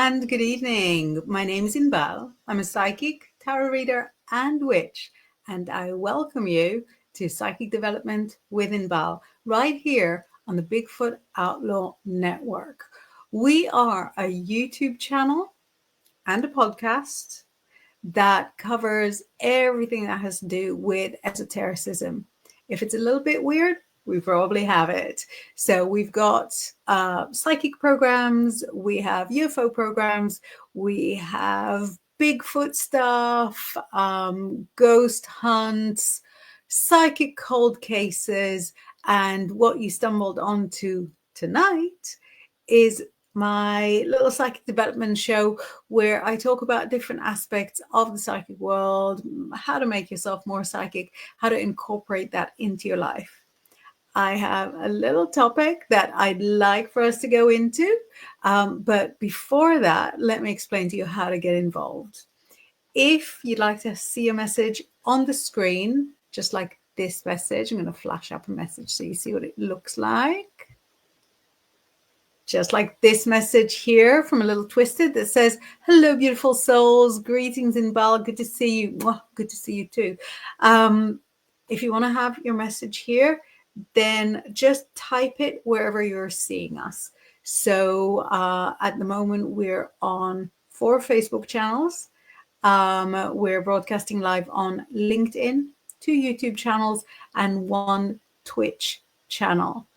and good evening. My name is Inbal. I'm a psychic, tarot reader, and witch, and I welcome you to Psychic Development with Inbal right here on the Bigfoot Outlaw Network. We are a YouTube channel and a podcast that covers everything that has to do with esotericism. If it's a little bit weird, we probably have it. So we've got psychic programs, we have UFO programs, we have Bigfoot stuff, ghost hunts, psychic cold cases, and what you stumbled onto tonight is my little psychic development show where I talk about different aspects of the psychic world, how to make yourself more psychic, how to incorporate that into your life. I have a little topic that I'd like for us to go into. But before that, let me explain to you how to get involved. If you'd like to see a message on the screen, just like this message, I'm going to flash up a message so you see what it looks like. Just like this message here from a little twisted that says, hello, beautiful souls. Greetings, Inbal. Good to see you. Well, good to see you too. If you want to have your message here, then just type it wherever you're seeing us. So at the moment, we're on 4 Facebook channels. We're broadcasting live on LinkedIn, 2 YouTube channels, and 1 Twitch channel.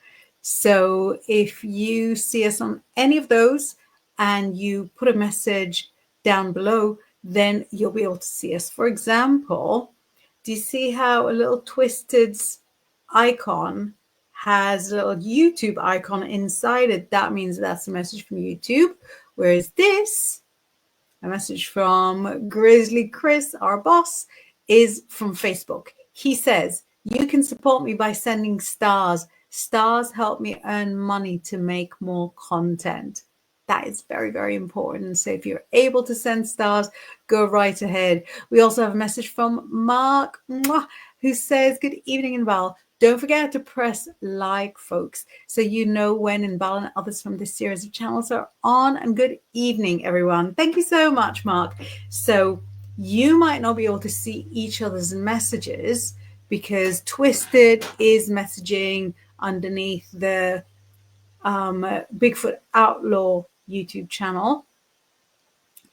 So if you see us on any of those and you put a message down below, then you'll be able to see us. For example, do you see how a little twisted icon has a little YouTube icon inside it? That means that's a message from YouTube. Whereas this, a message from Grizzly Chris, our boss, is from Facebook. He says, you can support me by sending stars. Stars help me earn money to make more content. That is very, very important. So if you're able to send stars, go right ahead. We also have a message from Mark, who says, good evening, Inbal. Don't forget to press like, folks, so you know when Inbal and others from this series of channels are on. And good evening, everyone. Thank you so much, Mark. So you might not be able to see each other's messages because Twisted is messaging underneath the Bigfoot Outlaw YouTube channel,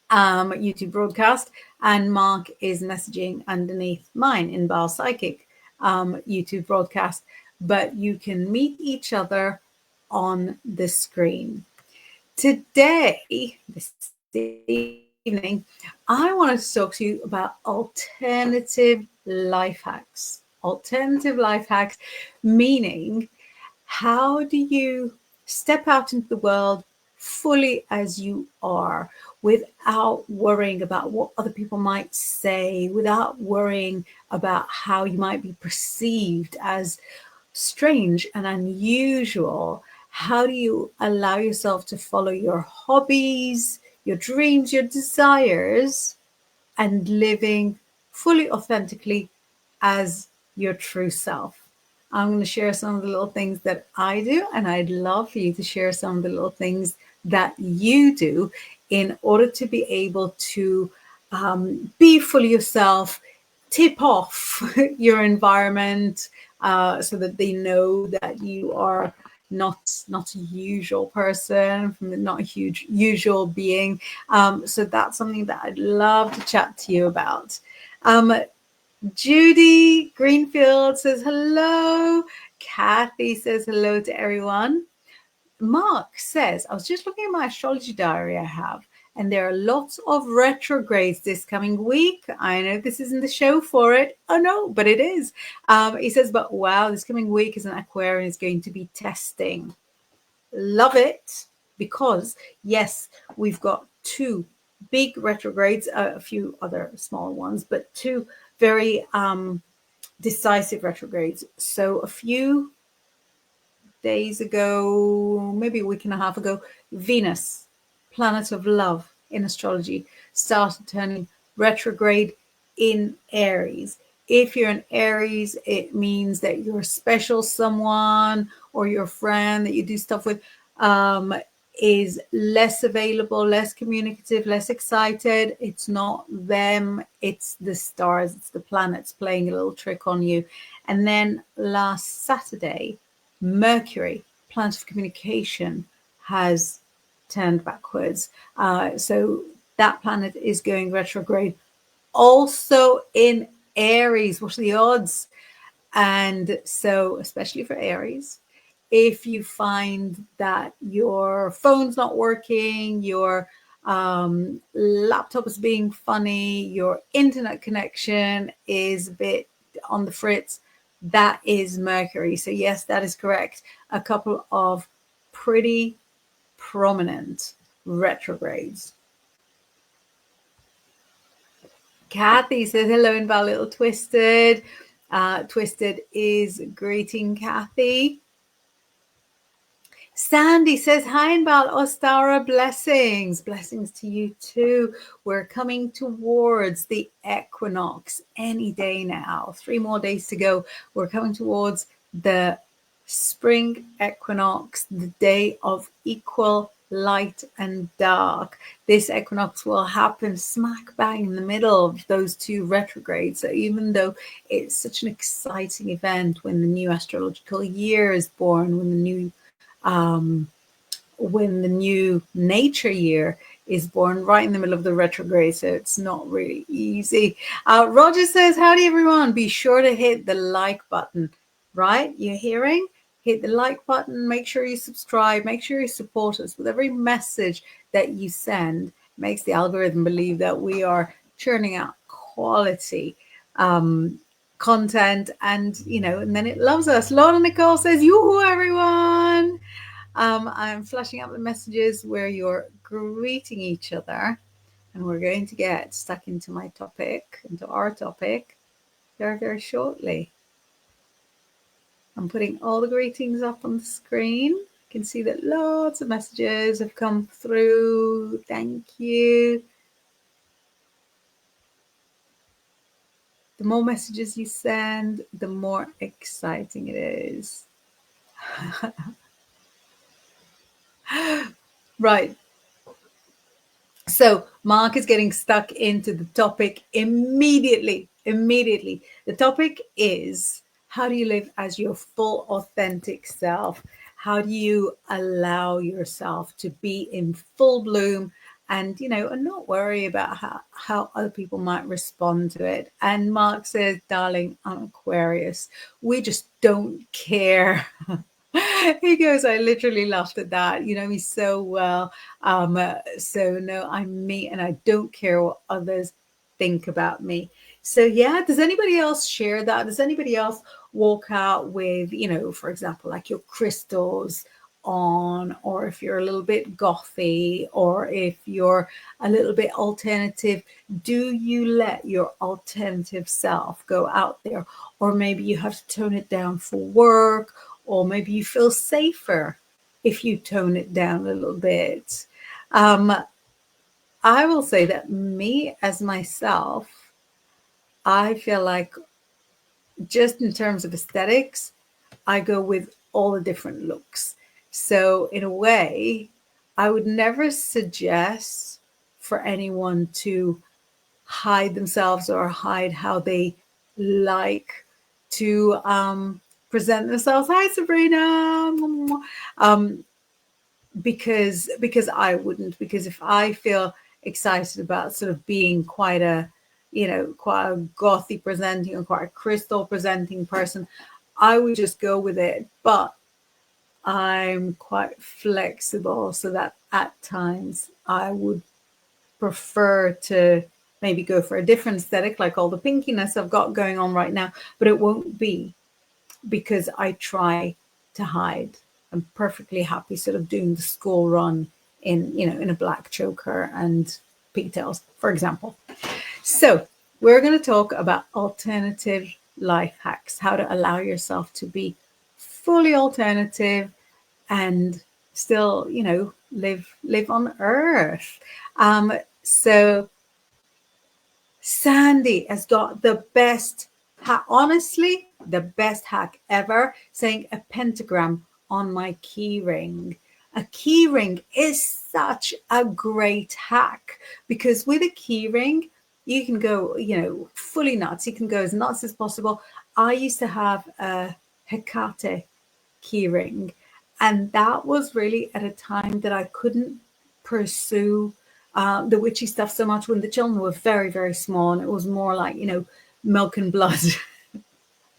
YouTube broadcast, and Mark is messaging underneath mine, Inbal Psychic YouTube broadcast, but you can meet each other on the screen. Today, this evening, I want to talk to you about alternative life hacks. Alternative life hacks, meaning how do you step out into the world fully as you are without worrying about what other people might say, without worrying about how you might be perceived as strange and unusual? How do you allow yourself to follow your hobbies, your dreams, your desires, and living fully authentically as your true self? I'm going to share some of the little things that I do, and I'd love for you to share some of the little things that you do in order to be able to be fully yourself, tip off your environment so that they know that you are not a usual person, not a huge usual being. So that's something that I'd love to chat to you about. Judy Greenfield says hello. Kathy says hello to everyone. Mark says, I was just looking at my astrology diary I have, and there are lots of retrogrades this coming week. I know this isn't the show for it. Oh, no, but it is. He says, but wow, this coming week is an Aquarian is going to be testing. Love it, because, yes, we've got 2 big retrogrades, a few other small ones, but 2 very decisive retrogrades. So a few days ago, maybe a week and a half ago, Venus, planet of love in astrology, started turning retrograde in Aries. If you're in Aries, it means that you're a special someone or your friend that you do stuff with is less available, less communicative, less excited. It's not them, it's the stars, it's the planets playing a little trick on you. And then last Saturday, Mercury, planet of communication, has turned backwards. So that planet is going retrograde. Also in Aries, what are the odds? And so, especially for Aries, if you find that your phone's not working, your laptop is being funny, your internet connection is a bit on the fritz, that is Mercury. So yes, that is correct. A couple of pretty prominent retrogrades. Kathy says hello in Val Little Twisted. Twisted is greeting Kathy. Sandy says, hi, Inbal Ostara, blessings. Blessings to you too. We're coming towards the equinox any day now. 3 more days to go. We're coming towards the spring equinox, the day of equal light and dark. This equinox will happen smack bang in the middle of those 2 retrogrades. So even though it's such an exciting event when the new astrological year is born, when the new nature year is born, right in the middle of the retrograde, so it's not really easy. Roger says, howdy everyone, be sure to hit the like button, right? You're hearing? Hit the like button, make sure you subscribe, make sure you support us with every message that you send. Makes the algorithm believe that we are churning out quality content, and and then it loves us. Lola Nicole says, yoo-hoo everyone. I'm flashing up the messages where you're greeting each other, and we're going to get stuck into our topic very, very shortly. I'm putting all the greetings up on the screen. You can see that lots of messages have come through. Thank you. The more messages you send, the more exciting it is. Right. So Mark is getting stuck into the topic immediately. The topic is, how do you live as your full authentic self? How do you allow yourself to be in full bloom and, and not worry about how other people might respond to it? And Mark says, darling, I'm Aquarius. We just don't care. He goes, I literally laughed at that. You know me so well. So no, I'm me and I don't care what others think about me. So yeah, does anybody else share that? Does anybody else walk out with, for example, like your crystals on, or if you're a little bit gothy, or if you're a little bit alternative, do you let your alternative self go out there? Or maybe you have to tone it down for work, or maybe you feel safer if you tone it down a little bit. I will say that me as myself, I feel like just in terms of aesthetics, I go with all the different looks. So in a way, I would never suggest for anyone to hide themselves or hide how they like to present themselves. Hi, Sabrina. Because I wouldn't. Because if I feel excited about sort of being quite a gothy presenting or quite a crystal presenting person, I would just go with it. But I'm quite flexible, so that at times I would prefer to maybe go for a different aesthetic, like all the pinkiness I've got going on right now, but it won't be because I try to hide. I'm perfectly happy sort of doing the school run in a black choker and pigtails, for example. So we're going to talk about alternative life hacks, how to allow yourself to be fully alternative and still, live on Earth. So Sandy has got the best hack, honestly, the best hack ever, saying a pentagram on my key ring. a key ring is such a great hack, because with a key ring, you can go, fully nuts. You can go as nuts as possible. I used to have a Hecate key ring, and that was really at a time that I couldn't pursue the witchy stuff so much when the children were very, very small, and it was more like, milk and blood.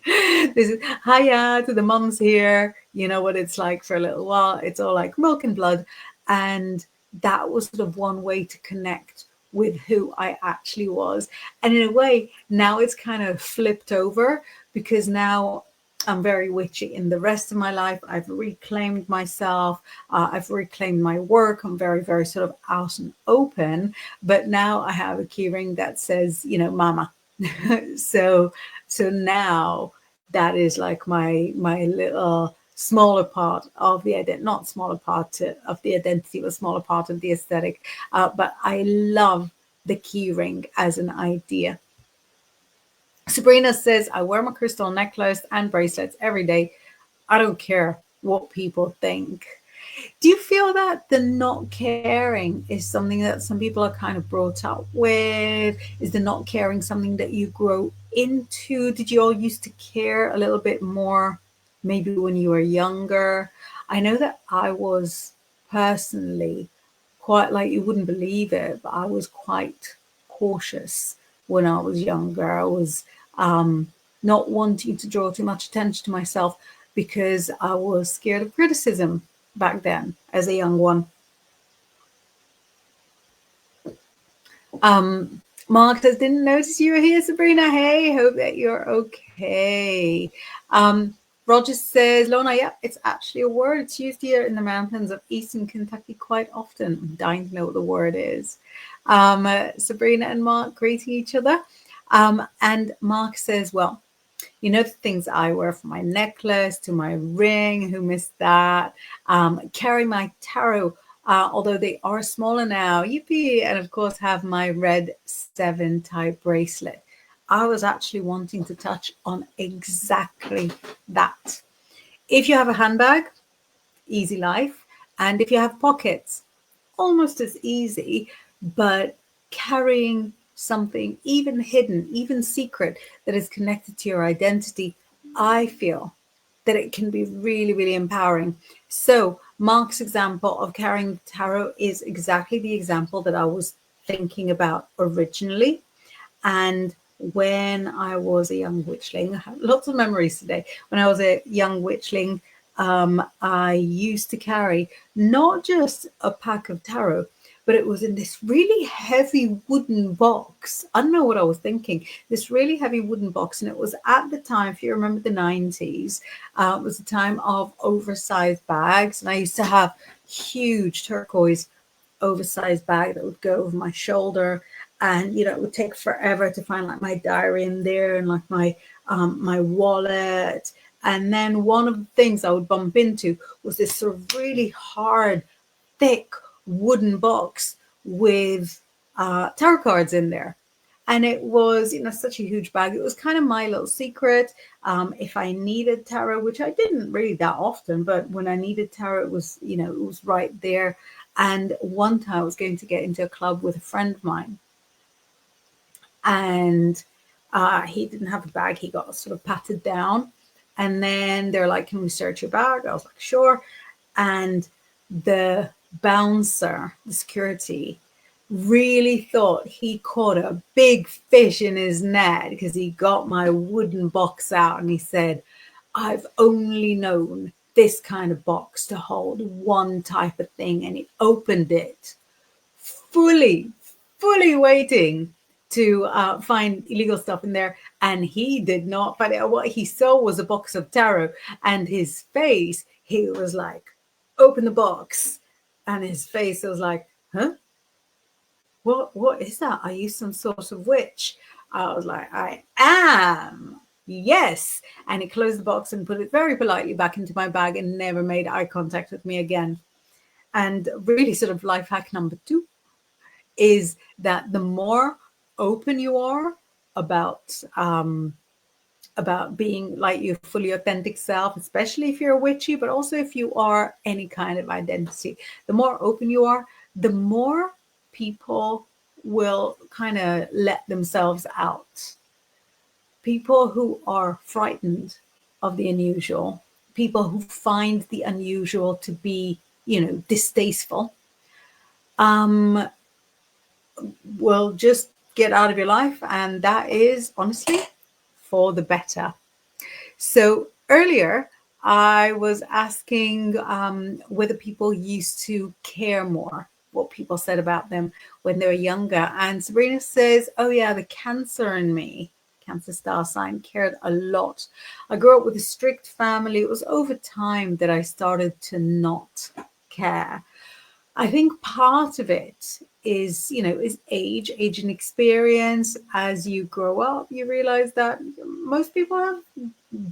This is hiya to the mums here. You know what it's like for a little while. It's all like milk and blood. And that was sort of one way to connect with who I actually was. And in a way, now it's kind of flipped over, because now I'm very witchy. In the rest of my life, I've reclaimed myself. I've reclaimed my work. I'm very, very sort of out and open. But now I have a key ring that says, mama. So now that is like my little smaller part of the identity, not smaller part of the identity, but smaller part of the aesthetic. But I love the key ring as an idea. Sabrina says, I wear my crystal necklace and bracelets every day. I don't care what people think. Do you feel that the not caring is something that some people are kind of brought up with? Is the not caring something that you grow into? Did you all used to care a little bit more maybe when you were younger? I know that I was personally quite, like, you wouldn't believe it, but I was quite cautious when I was younger. I was not wanting to draw too much attention to myself, because I was scared of criticism back then as a young one. Mark says, didn't notice you were here, Sabrina. Hey, hope that you're okay. Roger says, Lona, yeah, it's actually a word. It's used here in the mountains of eastern Kentucky quite often. I'm dying to know what the word is. Sabrina and Mark greeting each other. And Mark says, well, the things I wear, from my necklace to my ring, who missed that? Carry my tarot, although they are smaller now, yippee, and of course have my red 7 type bracelet. I was actually wanting to touch on exactly that. If you have a handbag, easy life. And if you have pockets, almost as easy, but carrying something even hidden, even secret, that is connected to your identity, I feel that it can be really, really empowering. So Mark's example of carrying the tarot is exactly the example that I was thinking about originally. And when I was a young witchling, I have lots of memories today. When I was a young witchling, I used to carry not just a pack of tarot, but it was in this really heavy wooden box. I don't know what I was thinking. This really heavy wooden box. And it was at the time, if you remember the 90s, it was the time of oversized bags. And I used to have huge turquoise oversized bag that would go over my shoulder. And, it would take forever to find like my diary in there, and like my wallet. And then one of the things I would bump into was this sort of really hard, thick wooden box with tarot cards in there. And it was, such a huge bag. It was kind of my little secret. If I needed tarot, which I didn't really that often, but when I needed tarot, it was, it was right there. And one time I was going to get into a club with a friend of mine. And he didn't have a bag. He got sort of patted down. And then they're like, can we search your bag? I was like, sure. And the bouncer, the security, really thought he caught a big fish in his net, because he got my wooden box out and he said, I've only known this kind of box to hold one type of thing. And he opened it fully waiting to find illegal stuff in there, and he did not find it. What he saw was a box of tarot, and his face, he was like, open the box, and his face was like, huh? What is that? Are you some sort of witch? I was like, I am. Yes. And he closed the box and put it very politely back into my bag and never made eye contact with me again. And really, sort of life hack number 2 is that the more open you are about about being like your fully authentic self, especially if you're witchy, but also if you are any kind of identity. The more open you are, the more people will kind of let themselves out. People who are frightened of the unusual, people who find the unusual to be, distasteful, um, will just get out of your life. And that is honestly for the better. So earlier, I was asking whether people used to care more, what people said about them when they were younger. And Sabrina says, oh, yeah, the Cancer in me, Cancer star sign, cared a lot. I grew up with a strict family. It was over time that I started to not care. I think part of it is, is age and experience. As you grow up, you realize that most people have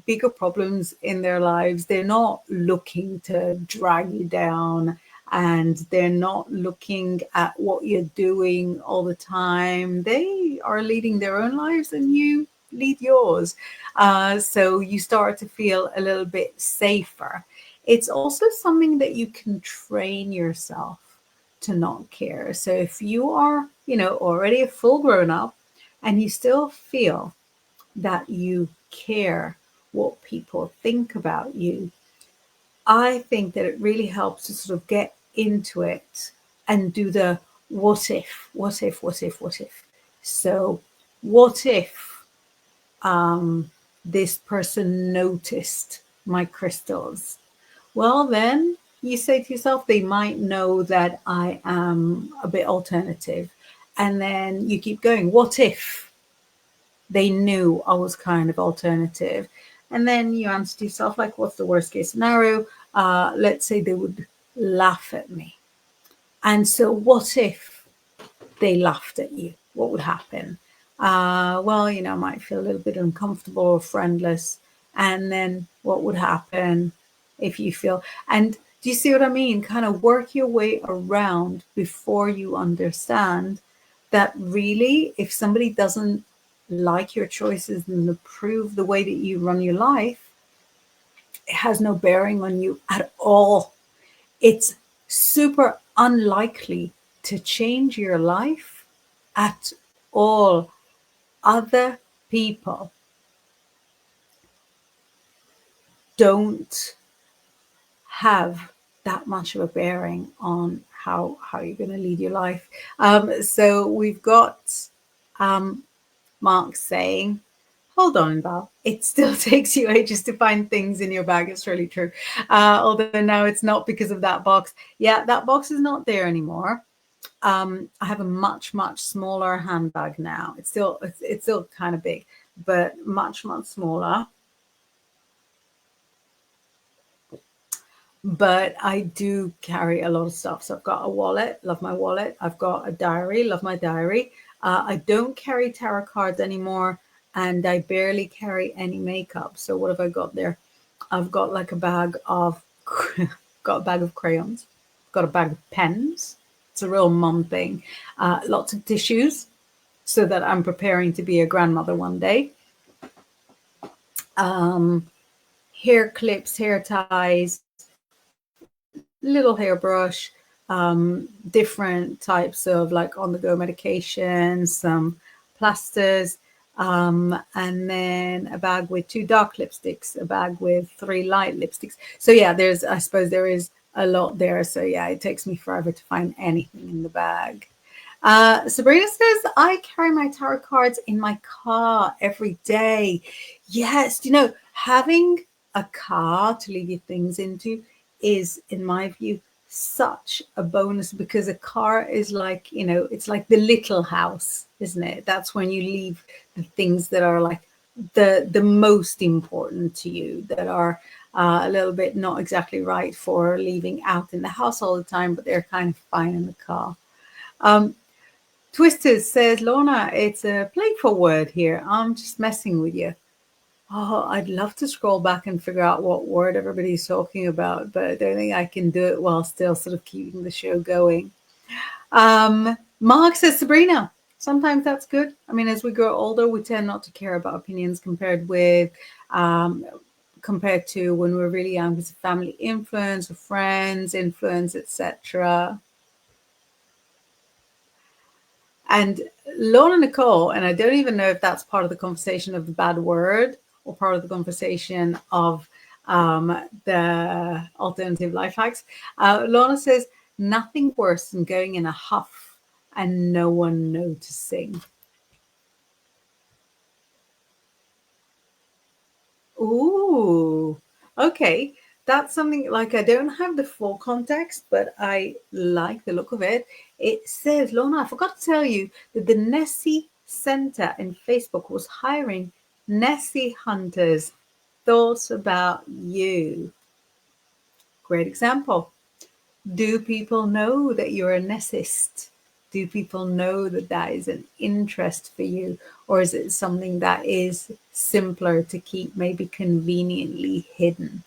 bigger problems in their lives. They're not looking to drag you down, and they're not looking at what you're doing all the time. They are leading their own lives and you lead yours. So you start to feel a little bit safer. It's also something that you can train yourself to not care. So if you are, already a full grown up and you still feel that you care what people think about you, I think that it really helps to sort of get into it and do the what if, what if, what if, what if. So what if this person noticed my crystals? Well, then you say to yourself, they might know that I am a bit alternative. And then you keep going. What if they knew I was kind of alternative? And then you answer to yourself, like, what's the worst case scenario? Let's say they would laugh at me. And so what if they laughed at you? What would happen? Well, I might feel a little bit uncomfortable or friendless. And then what would happen if you feel, and do you see what I mean? Kind of work your way around before you understand that really, if somebody doesn't like your choices and approve the way that you run your life, it has no bearing on you at all. It's super unlikely to change your life at all. Other people don't have that much of a bearing on how you're going to lead your life. So we've got Mark saying, hold on, Val, it still takes you ages to find things in your bag. It's really true. Although now it's not because of that box. Yeah, that box is not there anymore. I have a much smaller handbag now. It's still kind of big, but much smaller. But I do carry a lot of stuff. So I've got a wallet, love my wallet. I've got a diary, love my diary. I don't carry tarot cards anymore, and I barely carry any makeup. So what have I got there? I've got like a bag of crayons. Got a bag of pens. It's a real mum thing. Lots of tissues, so that I'm preparing to be a grandmother one day. Hair clips, hair ties, little hairbrush, different types of like on-the-go medications, some plasters, and then a bag with 2 dark lipsticks, a bag with 3 light lipsticks. So yeah, I suppose there is a lot there. So yeah, it takes me forever to find anything in the bag. Sabrina says, I carry my tarot cards in my car every day. Yes, having a car to leave your things into is, in my view, such a bonus, because a car is like, it's like the little house, isn't it? That's when you leave the things that are like the most important to you, that are a little bit not exactly right for leaving out in the house all the time, but they're kind of fine in the car. Twisted says, Lorna, it's a playful word here. I'm just messing with you. Oh, I'd love to scroll back and figure out what word everybody's talking about, but I don't think I can do it while still sort of keeping the show going. Mark says, Sabrina, sometimes that's good. I mean, as we grow older, we tend not to care about opinions compared to when we're really young, with family influence or friends influence, etc. And Lorna Nicole, and I don't even know if that's part of the conversation of the bad word or part of the conversation of the alternative life hacks. Lorna says, nothing worse than going in a huff and no one noticing. Ooh, okay. That's something like, I don't have the full context, but I like the look of it. It says, Lorna, I forgot to tell you that the Nessie Center in Facebook was hiring Nessie hunters. Thoughts about you. Great example. Do people know that you're a Nessist? Do people know that that is an interest for you? Or is it something that is simpler to keep maybe conveniently hidden?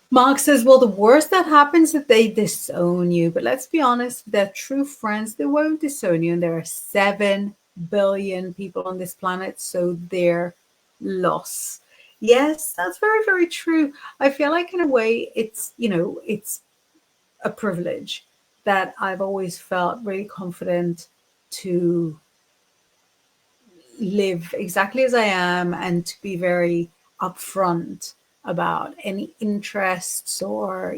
Mark says, well, the worst that happens is that they disown you. But let's be honest, they're true friends. They won't disown you. And there are 7 billion people on this planet. So their loss. Yes, that's very, very true. I feel like in a way it's a privilege that I've always felt really confident to live exactly as I am and to be very upfront about any interests or,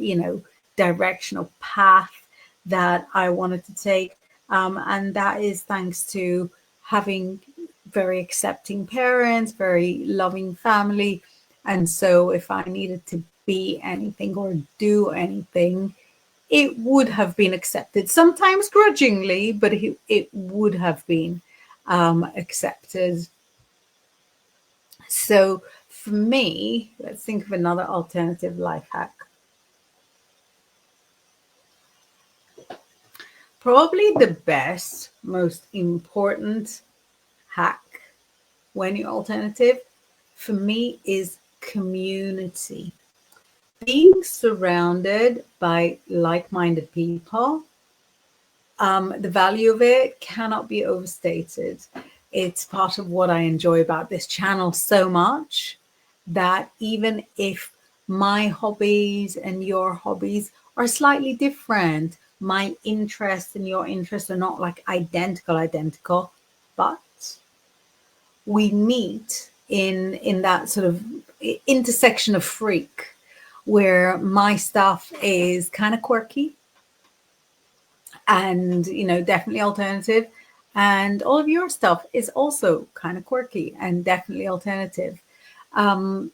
directional path that I wanted to take. And that is thanks to having very accepting parents, very loving family. And so if I needed to be anything or do anything, it would have been accepted, sometimes grudgingly, but it would have been accepted. So for me, let's think of another alternative life hack. Probably the best, most important hack when you're alternative for me is community. Being surrounded by like-minded people, the value of it cannot be overstated. It's part of what I enjoy about this channel so much, that even if my hobbies and your hobbies are slightly different, my interests and your interests are not like identical, but we meet in that sort of intersection of freak, where my stuff is kind of quirky and definitely alternative, and all of your stuff is also kind of quirky and definitely alternative. Back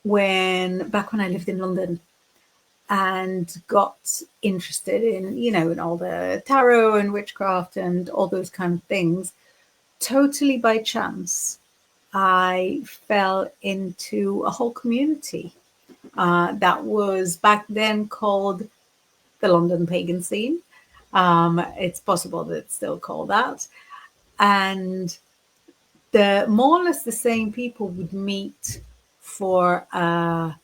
when I lived in London and got interested in all the tarot and witchcraft and all those kind of things, totally by chance I fell into a whole community that was back then called the London pagan scene. It's possible that it's still called that. And the more or less the same people would meet for a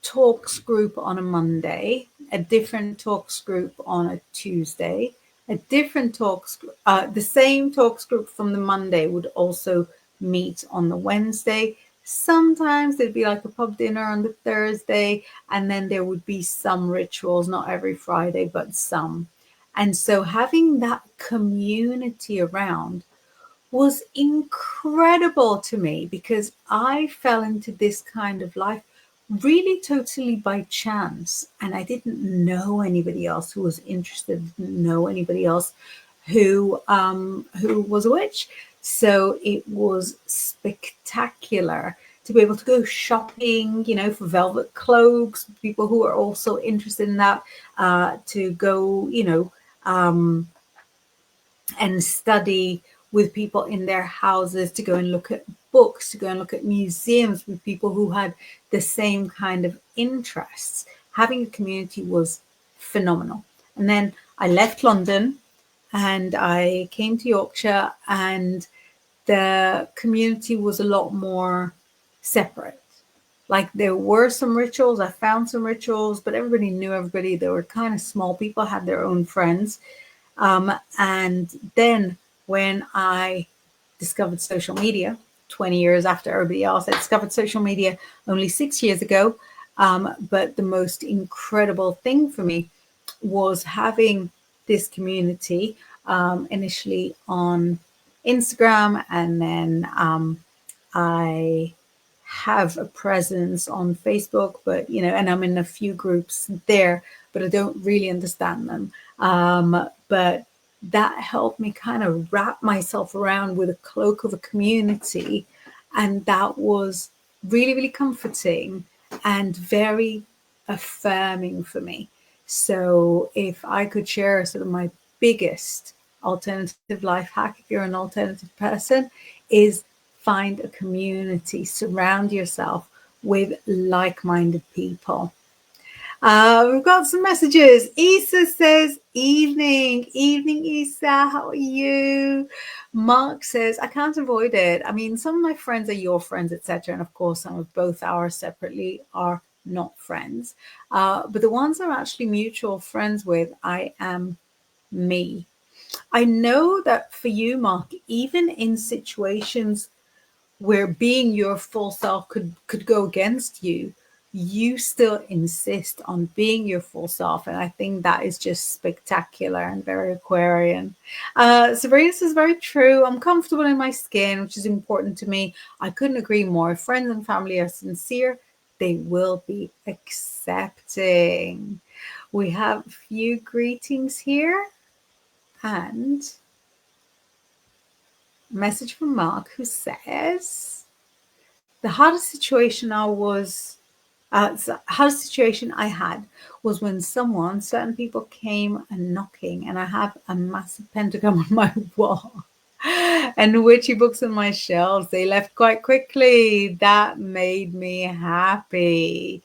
talks group on a Monday, a different talks group on a Tuesday, a different the same talks group from the Monday would also meet on the Wednesday. Sometimes there'd be like a pub dinner on the Thursday, and then there would be some rituals, not every Friday, but some. And so having that community around was incredible to me, because I fell into this kind of life really totally by chance. And I didn't know anybody else who was interested, didn't know anybody else who was a witch. So it was spectacular to be able to go shopping, for velvet cloaks, people who are also interested in that, to go, and study with people in their houses, to go and look at books, to go and look at museums with people who had the same kind of interests. Having a community was phenomenal. And then I left London and I came to Yorkshire, and the community was a lot more separate. Like, there were some rituals, I found some rituals, but everybody knew everybody. They were kind of small. People had their own friends. And then when I discovered social media, 20 years after everybody else, I discovered social media only 6 years ago. But the most incredible thing for me was having this community, initially on Instagram, and then I have a presence on Facebook, but and I'm in a few groups there, but I don't really understand them. But that helped me kind of wrap myself around with a cloak of a community, and that was really, really comforting and very affirming for me. So if I could share sort of my biggest alternative life hack, if you're an alternative person, is find a community, surround yourself with like-minded people. We've got some messages. Isa says, evening, Isa, how are you? Mark says, I can't avoid it. I mean, some of my friends are your friends, etc. And of course, some of both ours separately are not friends. But the ones I'm actually mutual friends with, I am me. I know that for you, Mark, even in situations where being your full self could go against you, you still insist on being your full self. And I think that is just spectacular and very Aquarian. Sabrina says, very true. I'm comfortable in my skin, which is important to me. I couldn't agree more. If friends and family are sincere, they will be accepting. We have a few greetings here, and a message from Mark, who says, the hardest situation I had was when certain people came and knocking, and I have a massive pentagram on my wall and witchy books on my shelves. They left quite quickly. That made me happy.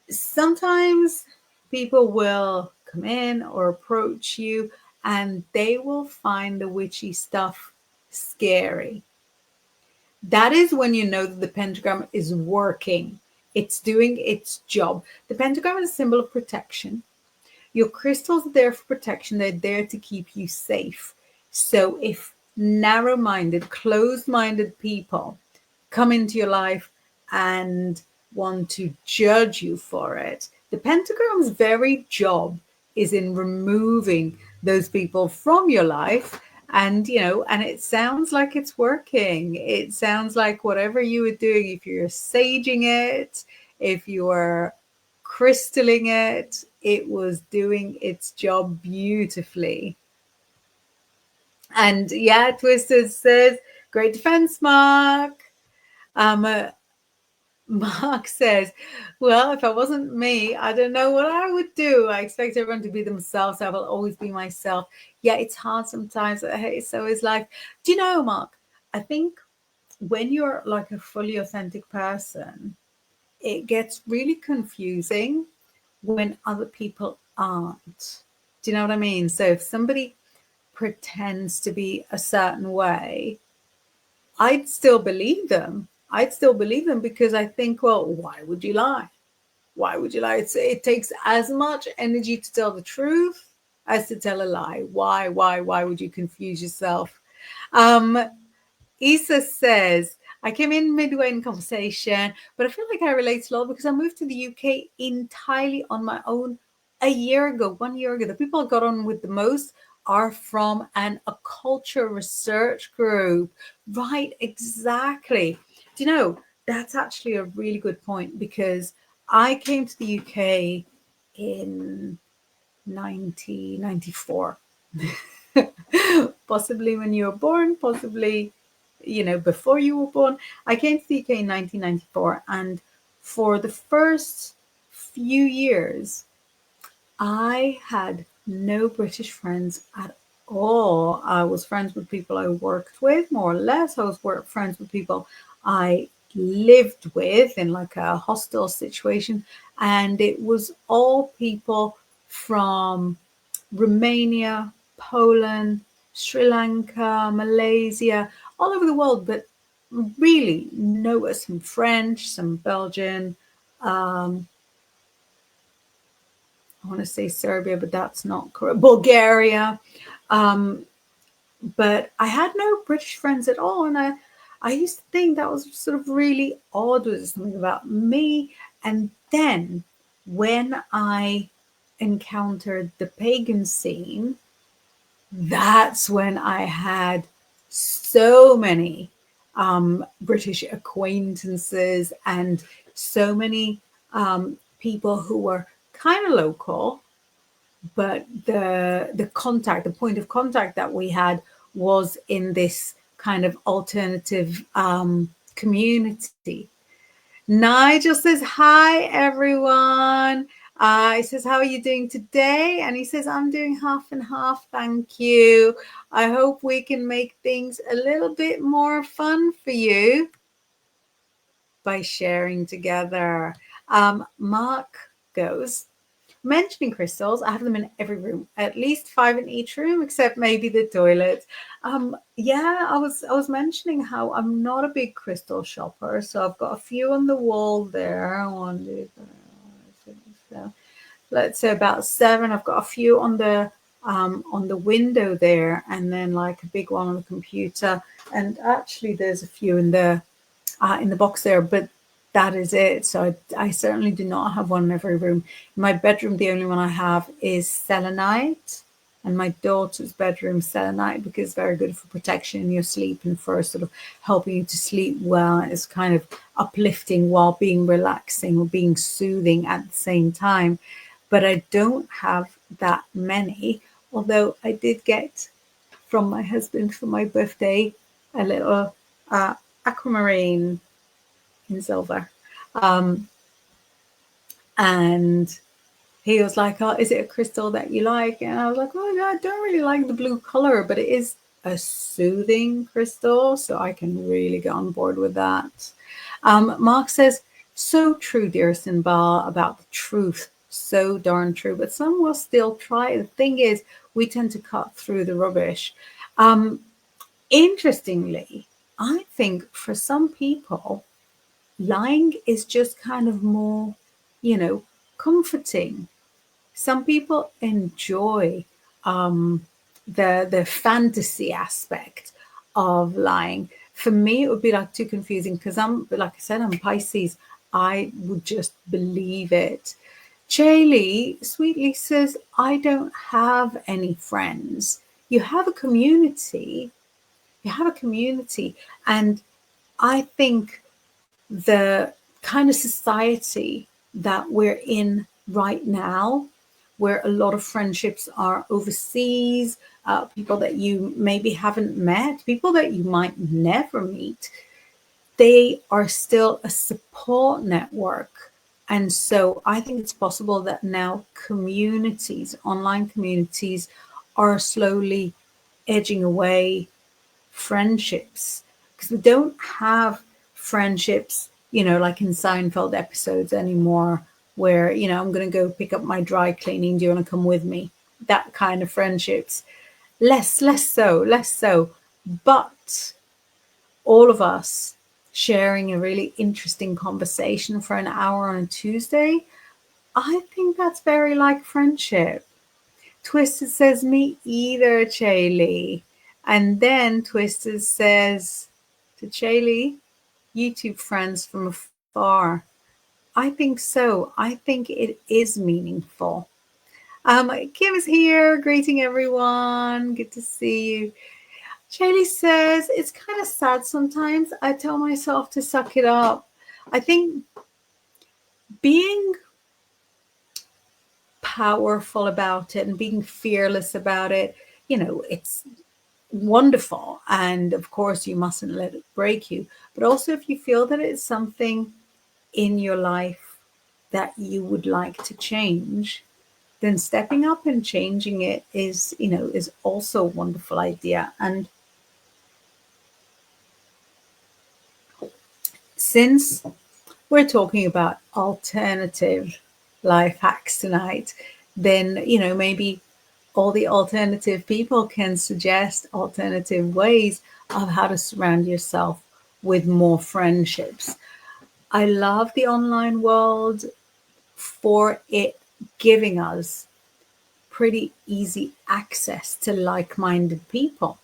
Sometimes people will come in or approach you, and they will find the witchy stuff scary. That is when you know that the pentagram is working. It's doing its job. The pentagram is a symbol of protection. Your crystals are there for protection. They're there to keep you safe. So if narrow-minded, closed-minded people come into your life and want to judge you for it, the pentagram's very job is in removing those people from your life. And and it sounds like it's working. It sounds like whatever you were doing, if you're saging it, if you are crystalling it, it was doing its job beautifully. And yeah, Twisted says, great defense, Mark. Mark says, well, if I wasn't me, I don't know what I would do. I expect everyone to be themselves. I will always be myself. Yeah, it's hard sometimes. Hey, so is life. Do you know, Mark, I think when you're like a fully authentic person, it gets really confusing when other people aren't. Do you know what I mean? So if somebody pretends to be a certain way, I'd still believe them. I'd still believe them because I think, well, why would you lie? Why would you lie? It takes as much energy to tell the truth as to tell a lie. Why would you confuse yourself? Isa says, I came in midway in conversation, but I feel like I relate a lot because I moved to the UK entirely on my own a year ago, 1 year ago. The people I got on with the most are from a culture research group. Right, exactly. Do you know, that's actually a really good point because I came to the UK in 1994. Possibly when you were born, possibly before you were born. I came to the UK in 1994, and for the first few years I had no British friends at all. I was friends with people I worked with, more or less. I was friends with people I lived with in like a hostel situation, and it was all people from Romania, Poland, Sri Lanka, Malaysia, all over the world, but really some French, some Belgian, I want to say Serbia, but that's not correct. Bulgaria. But I had no British friends at all. And I used to think that was sort of really odd. Was it something about me? And then when I encountered the pagan scene, that's when I had so many British acquaintances and so many people who were kind of local, but the point of contact that we had was in this kind of alternative community. Nigel says, hi, everyone. He says, how are you doing today? And he says, I'm doing half and half. Thank you. I hope we can make things a little bit more fun for you by sharing together. Mark goes, mentioning crystals, I have them in every room, at least 5 in each room, except maybe the toilet. Yeah, I was mentioning how I'm not a big crystal shopper, so I've got a few on the wall there. One, two, three, so let's say about 7. I've got a few on the window there, and then like a big one on the computer. And actually, there's a few in the box there, but that is it. So I certainly do not have one in every room. In my bedroom, the only one I have is selenite, and my daughter's bedroom selenite, because it's very good for protection in your sleep and for sort of helping you to sleep well. It's kind of uplifting while being relaxing or being soothing at the same time. But I don't have that many, although I did get from my husband for my birthday a little aquamarine in silver. And he was like, oh, is it a crystal that you like? And I was like, oh, yeah, I don't really like the blue color, but it is a soothing crystal, so I can really get on board with that. Mark says, so true, dear Sinbal, about the truth. So darn true, but some will still try. The thing is, we tend to cut through the rubbish. Interestingly, I think for some people, lying is just kind of more, comforting. Some people enjoy the fantasy aspect of lying. For me, it would be like too confusing because like I said, I'm Pisces. I would just believe it. Chaylee sweetly says, I don't have any friends. You have a community. You have a community. And I think the kind of society that we're in right now, where a lot of friendships are overseas, people that you maybe haven't met, people that you might never meet, they are still a support network. And so I think it's possible that now communities, online communities, are slowly edging away friendships, because we don't have friendships, like in Seinfeld episodes anymore, where, I'm going to go pick up my dry cleaning. Do you want to come with me? That kind of friendships. Less so. But all of us sharing a really interesting conversation for an hour on a Tuesday, I think that's very like friendship. Twisted says, me either, Chaylee. And then Twisted says to Chaylee, YouTube friends from afar. I think so. I think it is meaningful. Kim is here. Greeting everyone. Good to see you. Chaylee says, it's kind of sad sometimes. I tell myself to suck it up. I think being powerful about it and being fearless about it, it's wonderful. And of course, you mustn't let it break you. But also, if you feel that it's something in your life that you would like to change, then stepping up and changing it is also a wonderful idea. And since we're talking about alternative life hacks tonight, then, maybe all the alternative people can suggest alternative ways of how to surround yourself with more friendships. I love the online world for it giving us pretty easy access to like-minded people.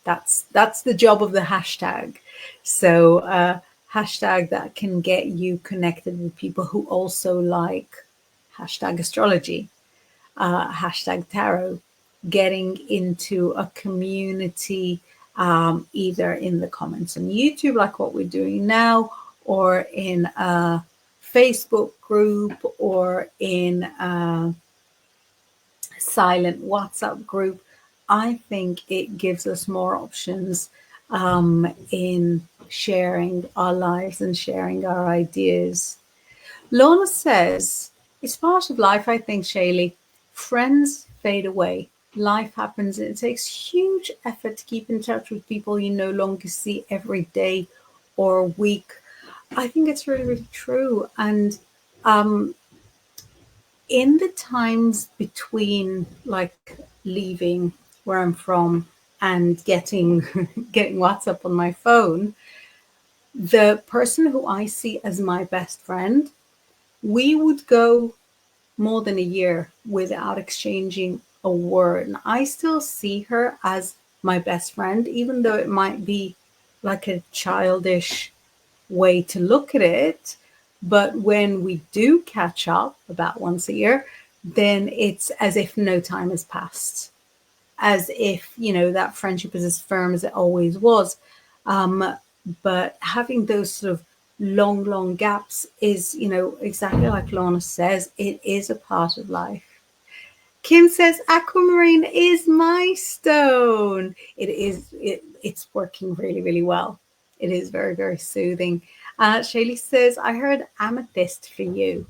That's the job of the hashtag. So hashtag that can get you connected with people who also like hashtag astrology, hashtag tarot, getting into a community, either in the comments on YouTube, like what we're doing now, or in a Facebook group, or in a silent WhatsApp group. I think it gives us more options in sharing our lives and sharing our ideas. Lorna says, it's part of life, I think, Shaylee. Friends fade away. Life happens. It takes huge effort to keep in touch with people you no longer see every day or week. I think it's really, really true. And in the times between like leaving where I'm from and getting getting WhatsApp on my phone, the person who I see as my best friend, we would go more than a year without exchanging a word. And I still see her as my best friend, even though it might be like a childish way to look at it. But when we do catch up about once a year, then it's as if no time has passed, as if, that friendship is as firm as it always was. But having those sort of long gaps is, exactly like Lorna says, it is a part of life. Kim says aquamarine is my stone. It is. It's working really, really well. It is very, very soothing. Shaylee says, I heard amethyst for you.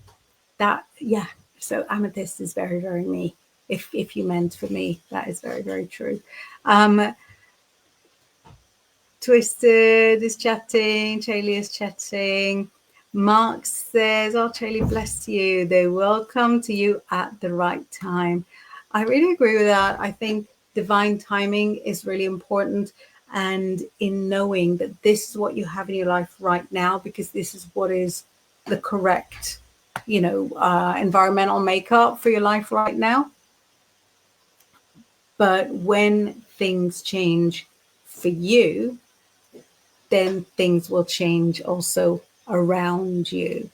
Yeah. So amethyst is very, very me. If you meant for me, that is very, very true. Twisted is chatting. Shaylee is chatting. Mark says, oh, Shaylee, bless you. They will come to you at the right time. I really agree with that. I think divine timing is really important. And in knowing that this is what you have in your life right now, because this is what is the correct, environmental makeup for your life right now. But when things change for you, then things will change also around you.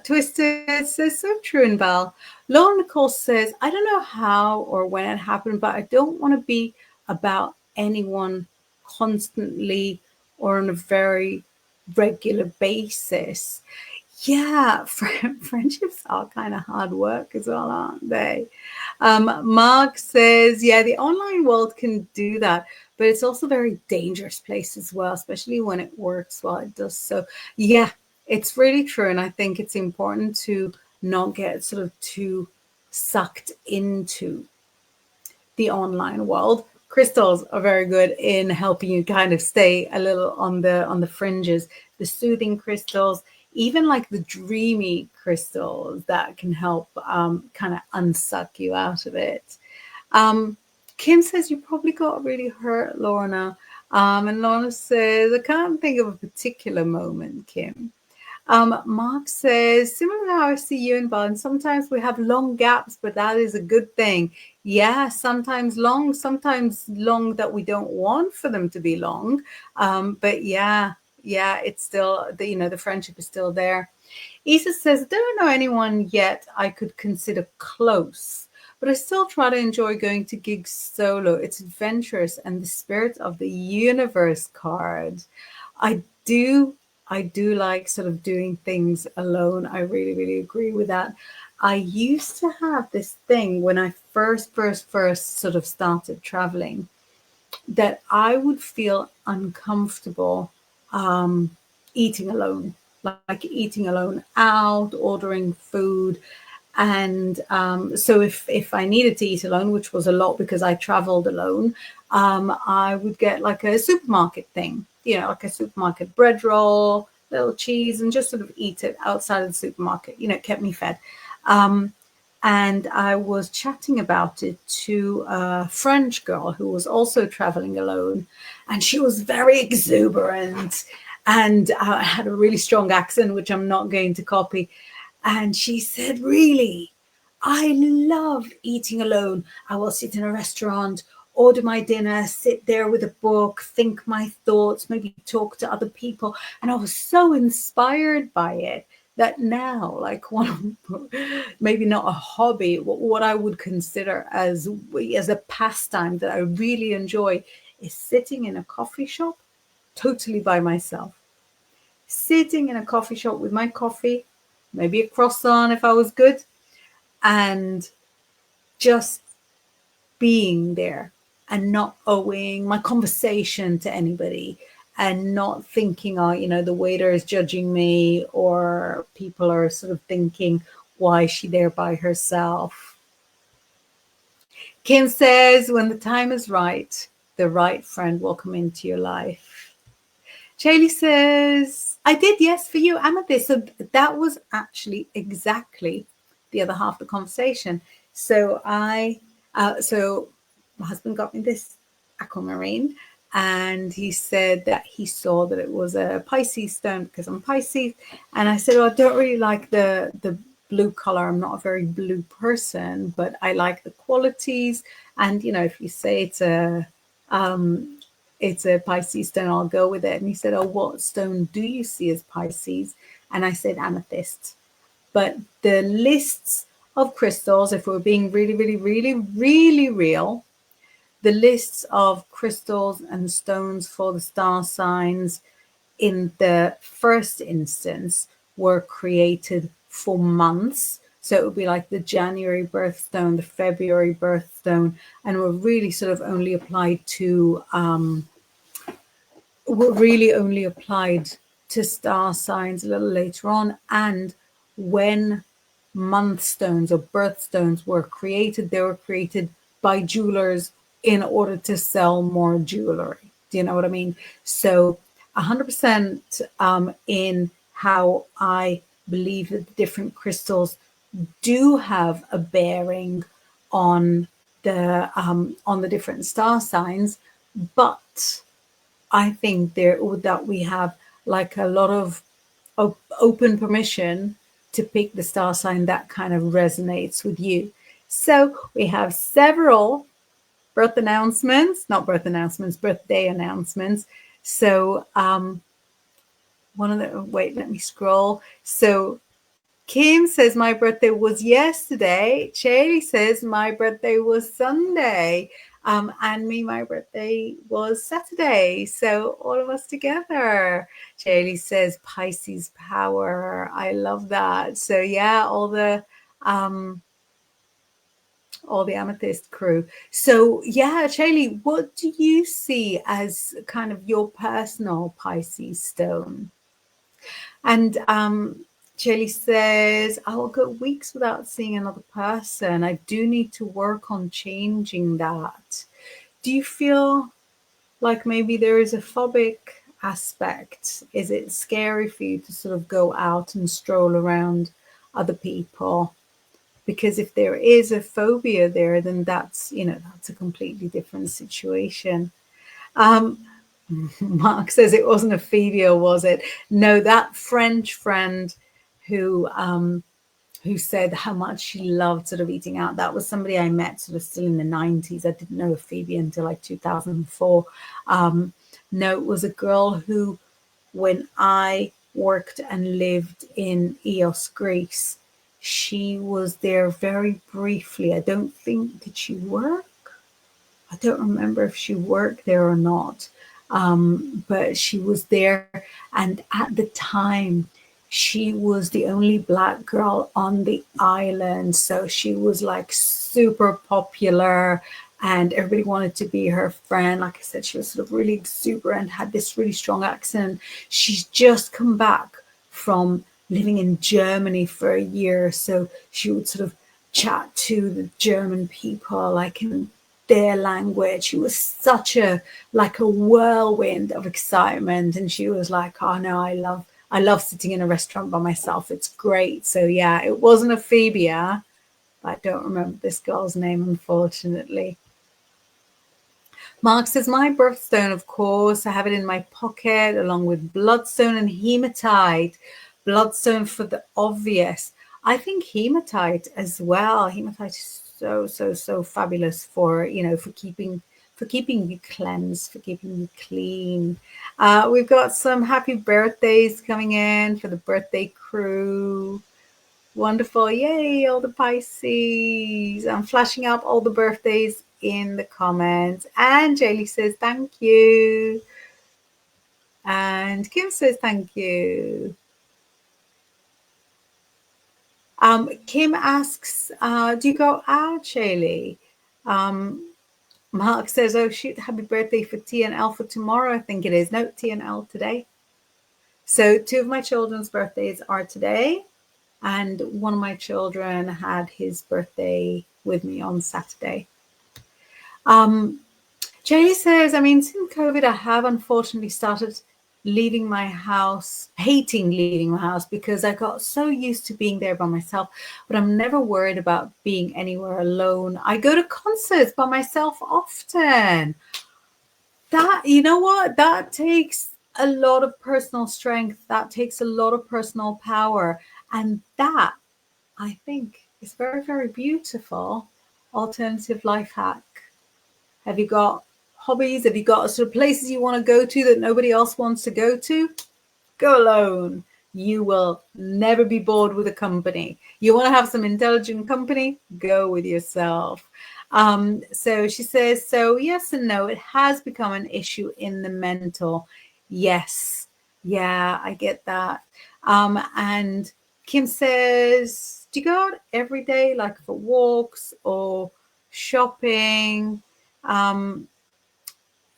Twisted says, so true, and Val. Lauren Nicole says, I don't know how or when it happened, but I don't want to be about anyone constantly or on a very regular basis. Yeah, friendships are kind of hard work as well, aren't they? Mark says, yeah, the online world can do that, but it's also a very dangerous place as well, especially when it works while it does. So, yeah, it's really true. And I think it's important to not get sort of too sucked into the online world. Crystals are very good in helping you kind of stay a little on the fringes. The soothing crystals, even like the dreamy crystals that can help kind of unsuck you out of it. Kim says you probably got really hurt, Lorna. And Lorna says, I can't think of a particular moment, Kim. Mark says, similar to how I see you and Val, sometimes we have long gaps, but that is a good thing. Yeah, sometimes long that we don't want for them to be long. But yeah, it's still, the friendship is still there. Isa says, I don't know anyone yet I could consider close, but I still try to enjoy going to gigs solo. It's adventurous and the spirit of the universe card. I do like sort of doing things alone. I really, really agree with that. I used to have this thing when I first sort of started traveling, that I would feel uncomfortable eating alone, like eating alone out, ordering food. And so if I needed to eat alone, which was a lot because I traveled alone, I would get like a supermarket thing, like a supermarket bread roll, little cheese, and just sort of eat it outside of the supermarket. It kept me fed. And I was chatting about it to a French girl who was also traveling alone, and she was very exuberant and had a really strong accent, which I'm not going to copy. And she said, really? I love eating alone. I will sit in a restaurant, order my dinner, sit there with a book, think my thoughts, maybe talk to other people. And I was so inspired by it that now, like one, maybe not a hobby, what I would consider as a pastime that I really enjoy is sitting in a coffee shop totally by myself. Sitting in a coffee shop with my coffee, maybe a croissant if I was good, and just being there and not owing my conversation to anybody and not thinking, oh, the waiter is judging me or people are sort of thinking, why is she there by herself? Kim says, when the time is right, the right friend will come into your life. Shaylee says, I did, yes, for you, Amethyst. So that was actually exactly the other half of the conversation. So so my husband got me this aquamarine, and he said that he saw that it was a Pisces stone because I'm Pisces. And I said, I don't really like the blue color. I'm not a very blue person, but I like the qualities. And, if you say it's a Pisces stone, I'll go with it. And he said, oh, what stone do you see as Pisces? And I said, amethyst. But the lists of crystals, if we're being really, really, really, really real, the lists of crystals and stones for the star signs in the first instance were created for months. So it would be like the January birthstone, the February birthstone, and were really sort of only applied to star signs a little later on. And when month stones or birthstones were created, they were created by jewelers in order to sell more jewelry. Do you know what I mean? So 100% in how I believe that the different crystals do have a bearing on the different star signs, but I think that we have like a lot of open permission to pick the star sign that kind of resonates with you. So we have several birthday announcements. So let me scroll. So Kim says my birthday was yesterday. Shaylee says my birthday was Sunday. And my birthday was Saturday. So all of us together. Shaylee says Pisces power. I love that. So yeah, all the amethyst crew. So yeah, Shaylee, what do you see as kind of your personal Pisces stone? And Shaylee says, I will go weeks without seeing another person. I do need to work on changing that. Do you feel like maybe there is a phobic aspect? Is it scary for you to sort of go out and stroll around other people? Because if there is a phobia there, then that's a completely different situation. Mark says it wasn't a phobia, was it? No, that French friend who said how much she loved sort of eating out, that was somebody I met sort of still in the 90s. I didn't know Phoebe until like 2004. No, it was a girl who, when I worked and lived in Eos, Greece, she was there very briefly. I don't think, did she work? I don't remember if she worked there or not, but she was there. And at the time, she was the only Black girl on the island. So she was like super popular and everybody wanted to be her friend. Like I said, she was sort of really exuberant, had this really strong accent. She's just come back from living in Germany for a year. So she would sort of chat to the German people like in their language. She was such a whirlwind of excitement, and she was like, oh no, I love sitting in a restaurant by myself, it's great. So yeah, it wasn't a phobia. I don't remember this girl's name, unfortunately. Mark says, my birthstone, of course, I have it in my pocket along with bloodstone and hematite. Bloodstone for the obvious. I think hematite as well. Hematite is so fabulous for, for keeping you cleansed, for keeping you clean. We've got some happy birthdays coming in for the birthday crew. Wonderful. Yay, all the Pisces. I'm flashing up all the birthdays in the comments. And Jaylee says thank you. And Kim says thank you. Kim asks, do you go out, Shaylee? Mark says, oh, shoot, happy birthday for T and L for tomorrow. I think it is. No, T and L today. So 2 of my children's birthdays are today. And one of my children had his birthday with me on Saturday. Jay says, I mean, since COVID, I have unfortunately started leaving my house, hating leaving my house because I got so used to being there by myself, but I'm never worried about being anywhere alone. I go to concerts by myself often. That, you know what? That takes a lot of personal strength. That takes a lot of personal power. And that, I think, is very, very beautiful alternative life hack. Have you got hobbies? Have you got sort of places you want to go to that nobody else wants to go to? Go alone. You will never be bored with a company. You want to have some intelligent company? Go with yourself. So she says, so yes and no, it has become an issue in the mental. Yes. Yeah, I get that. And Kim says, do you go out every day, like for walks or shopping?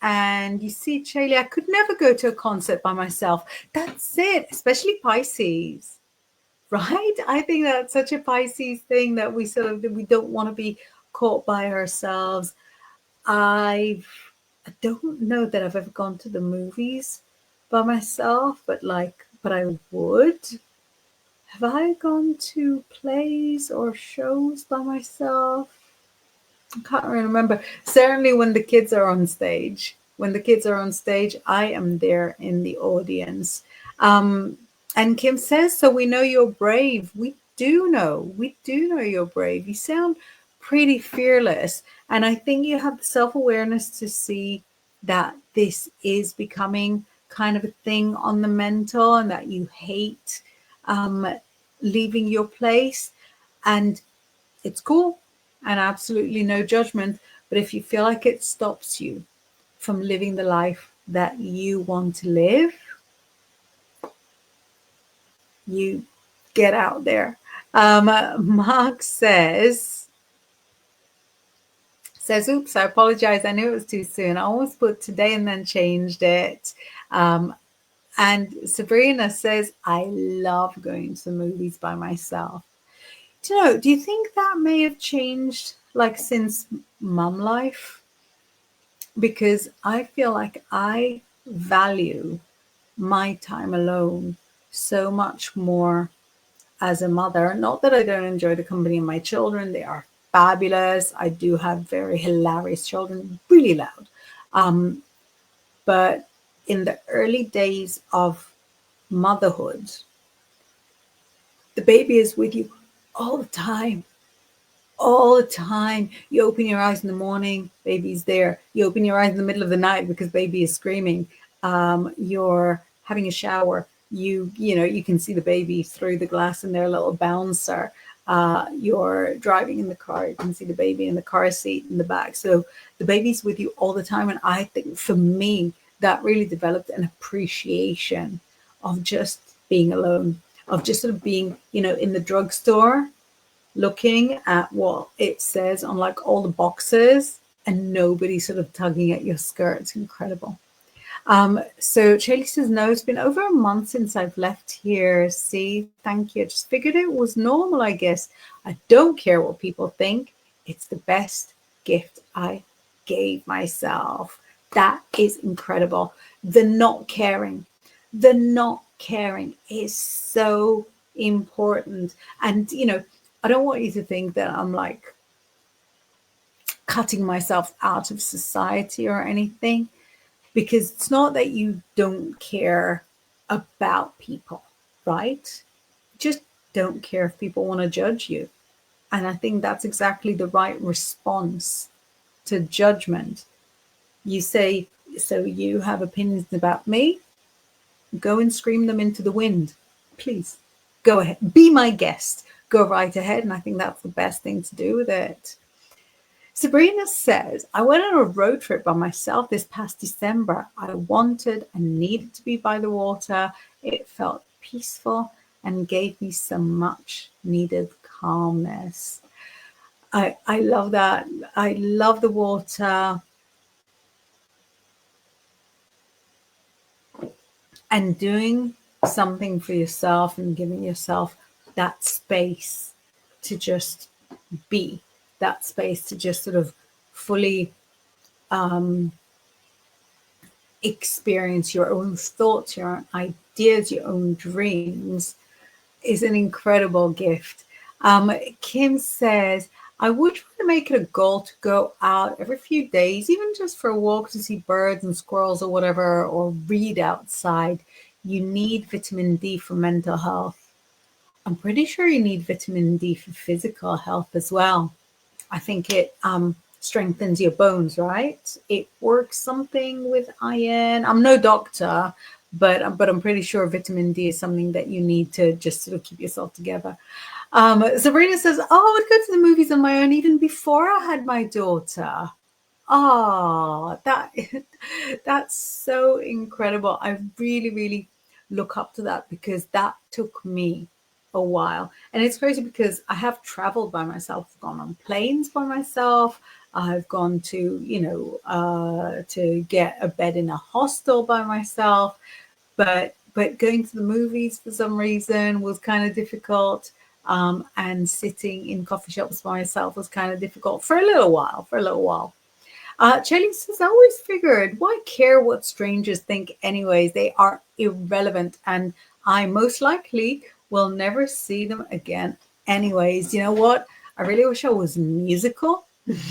And you see, Shaylee, I could never go to a concert by myself. That's it, especially Pisces, right? I think that's such a Pisces thing that we we don't want to be caught by ourselves. I don't know that I've ever gone to the movies by myself, but I would. Have I gone to plays or shows by myself? I can't remember. Certainly when the kids are on stage. When the kids are on stage, I am there in the audience. And Kim says, so we know you're brave. We do know you're brave. You sound pretty fearless. And I think you have the self-awareness to see that this is becoming kind of a thing on the mental and that you hate leaving your place. And it's cool and absolutely no judgment. But if you feel like it stops you from living the life that you want to live, you get out there. Mark says, oops, I apologize. I knew it was too soon. I almost put today and then changed it. And Sabrina says, I love going to the movies by myself. Do you think that may have changed like since mum life? Because I feel like I value my time alone so much more as a mother. Not that I don't enjoy the company of my children. They are fabulous. I do have very hilarious children, really loud. But in the early days of motherhood, the baby is with you all the time. All the time. You open your eyes in the morning, baby's there. You open your eyes in the middle of the night because baby is screaming. You're having a shower. You can see the baby through the glass in their little bouncer. You're driving in the car. You can see the baby in the car seat in the back. So the baby's with you all the time. And I think for me, that really developed an appreciation of just being alone, of just sort of being, in the drugstore, looking at what it says on like all the boxes and nobody sort of tugging at your skirt. It's incredible. So Shaylee says, no, it's been over a month since I've left here. See, thank you. I just figured it was normal, I guess. I don't care what people think. It's the best gift I gave myself. That is incredible. The not caring is so important. And, I don't want you to think that I'm like cutting myself out of society or anything, because it's not that you don't care about people, right? Just don't care if people want to judge you. And I think that's exactly the right response to judgment. You say, so you have opinions about me? Go and scream them into the wind. Please, go ahead. Be my guest. Go right ahead. And I think that's the best thing to do with it. Sabrina says, I went on a road trip by myself this past December. I wanted and needed to be by the water. It felt peaceful and gave me some much needed calmness. I love that. I love the water. And doing something for yourself and giving yourself that space to just be, that space to just sort of fully experience your own thoughts, your own ideas, your own dreams is an incredible gift. Kim says, I would try to make it a goal to go out every few days, even just for a walk to see birds and squirrels or whatever, or read outside. You need vitamin D for mental health. I'm pretty sure you need vitamin D for physical health as well. I think it strengthens your bones, right? It works something with iron. I'm no doctor, but I'm pretty sure vitamin D is something that you need to just sort of keep yourself together. Sabrina says, oh, I would go to the movies on my own even before I had my daughter. Oh, that's so incredible. I really, really look up to that because that took me a while. And it's crazy because I have traveled by myself, I've gone on planes by myself. I've gone to get a bed in a hostel by myself. But going to the movies for some reason was kind of difficult. And sitting in coffee shops by myself was kind of difficult for a little while. Chelly says, I always figured, why care what strangers think anyways? They are irrelevant and I most likely will never see them again anyways. You know what? I really wish I was musical so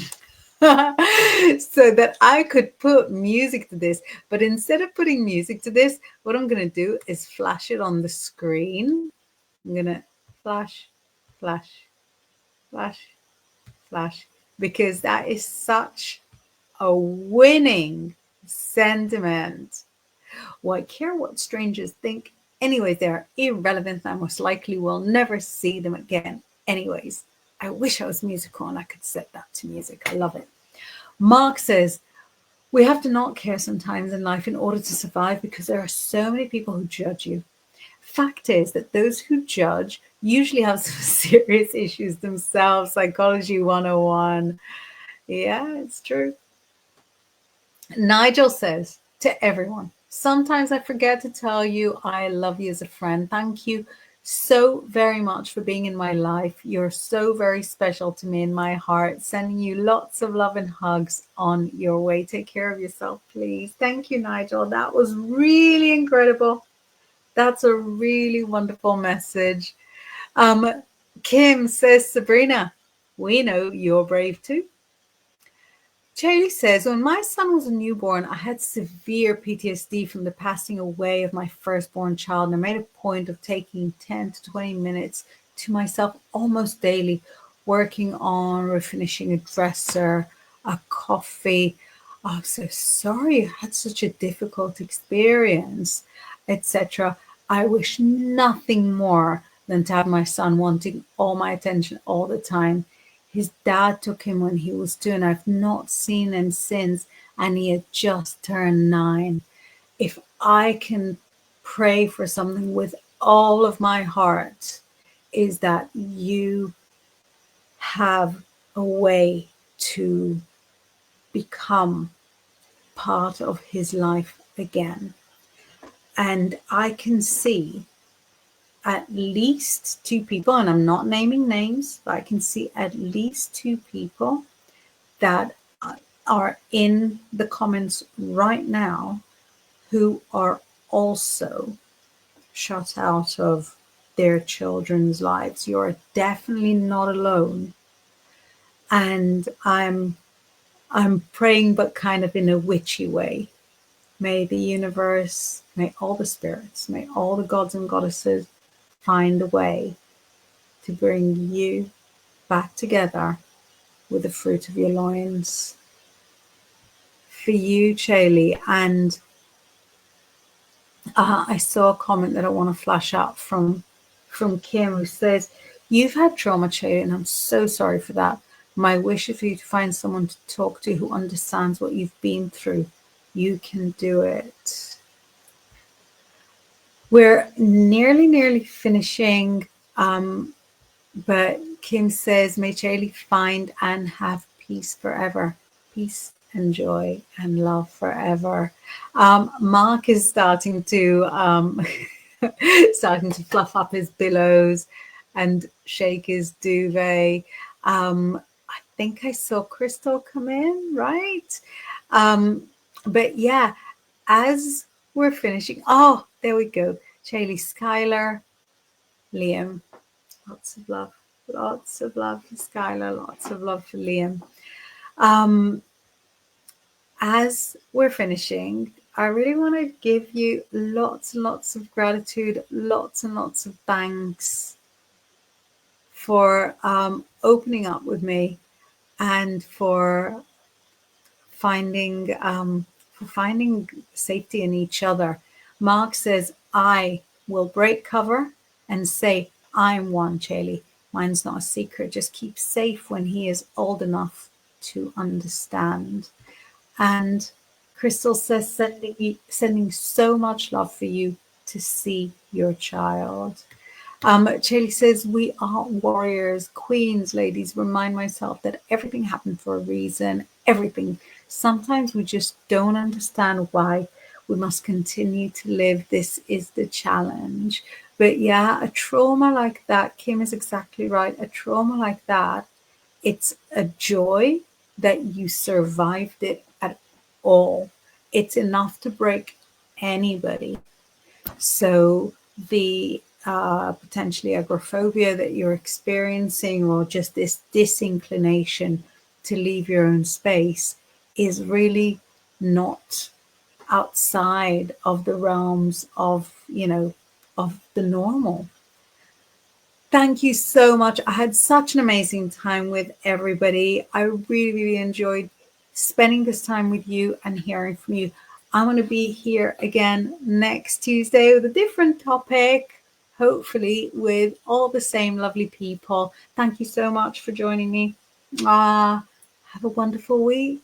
that I could put music to this. But instead of putting music to this, what I'm going to do is flash it on the screen. I'm going to flash, flash, flash, flash, because that is such a winning sentiment. Why care what strangers think? Anyways, they are irrelevant and I most likely will never see them again. Anyways, I wish I was musical and I could set that to music. I love it. Mark says, we have to not care sometimes in life in order to survive because there are so many people who judge you. Fact is that those who judge usually have some serious issues themselves. Psychology 101. Yeah, it's true. Nigel says, to everyone, sometimes I forget to tell you I love you as a friend. Thank you so very much for being in my life. You're so very special to me in my heart. Sending you lots of love and hugs on your way. Take care of yourself, please. Thank you, Nigel. That was really incredible. That's a really wonderful message. Kim says, Sabrina, we know you're brave too. Charlie says, when my son was a newborn, I had severe PTSD from the passing away of my firstborn child. And I made a point of taking 10 to 20 minutes to myself almost daily, working on refinishing a dresser, a coffee. Oh, I'm so sorry you had such a difficult experience, etc. I wish nothing more than to have my son wanting all my attention all the time. His dad took him when he was 2, and I've not seen him since, and he had just turned 9. If I can pray for something with all of my heart, is that you have a way to become part of his life again. And I can see at least 2 people, and I'm not naming names, but I can see at least 2 people that are in the comments right now who are also shut out of their children's lives. You're definitely not alone. And I'm praying, but kind of in a witchy way. May the universe, may all the spirits, may all the gods and goddesses find a way to bring you back together with the fruit of your loins. For you, Chaley, and I saw a comment that I want to flash up from Kim, who says, "You've had trauma, Chaley, and I'm so sorry for that. My wish is for you to find someone to talk to who understands what you've been through. You can do it." We're nearly finishing, but Kim says, "May Chaley find and have peace forever. Peace and joy and love forever." Mark is starting to fluff up his pillows and shake his duvet. I think I saw Crystal come in, right? But yeah, as we're finishing, oh, there we go. Chaley, Skylar, Liam, lots of love. Lots of love for Skylar, lots of love for Liam. As we're finishing, I really want to give you lots and lots of gratitude, lots and lots of thanks for opening up with me and for finding safety in each other. Mark says, "I will break cover and say, I'm one, Chaley. Mine's not a secret. Just keep safe when he is old enough to understand." And Crystal says, sending so much love for you to see your child. Chaley says, "We are warriors, queens, ladies. Remind myself that everything happened for a reason. Everything. Sometimes we just don't understand why. We must continue to live. This is the challenge." But yeah, a trauma like that, Kim is exactly right. A trauma like that, it's a joy that you survived it at all. It's enough to break anybody. So the potentially agoraphobia that you're experiencing, or just this disinclination to leave your own space, is really not outside of the realms of, of the normal. Thank you so much. I had such an amazing time with everybody. I really, really enjoyed spending this time with you and hearing from you. I'm going to be here again next Tuesday with a different topic, hopefully with all the same lovely people. Thank you so much for joining me. Have a wonderful week.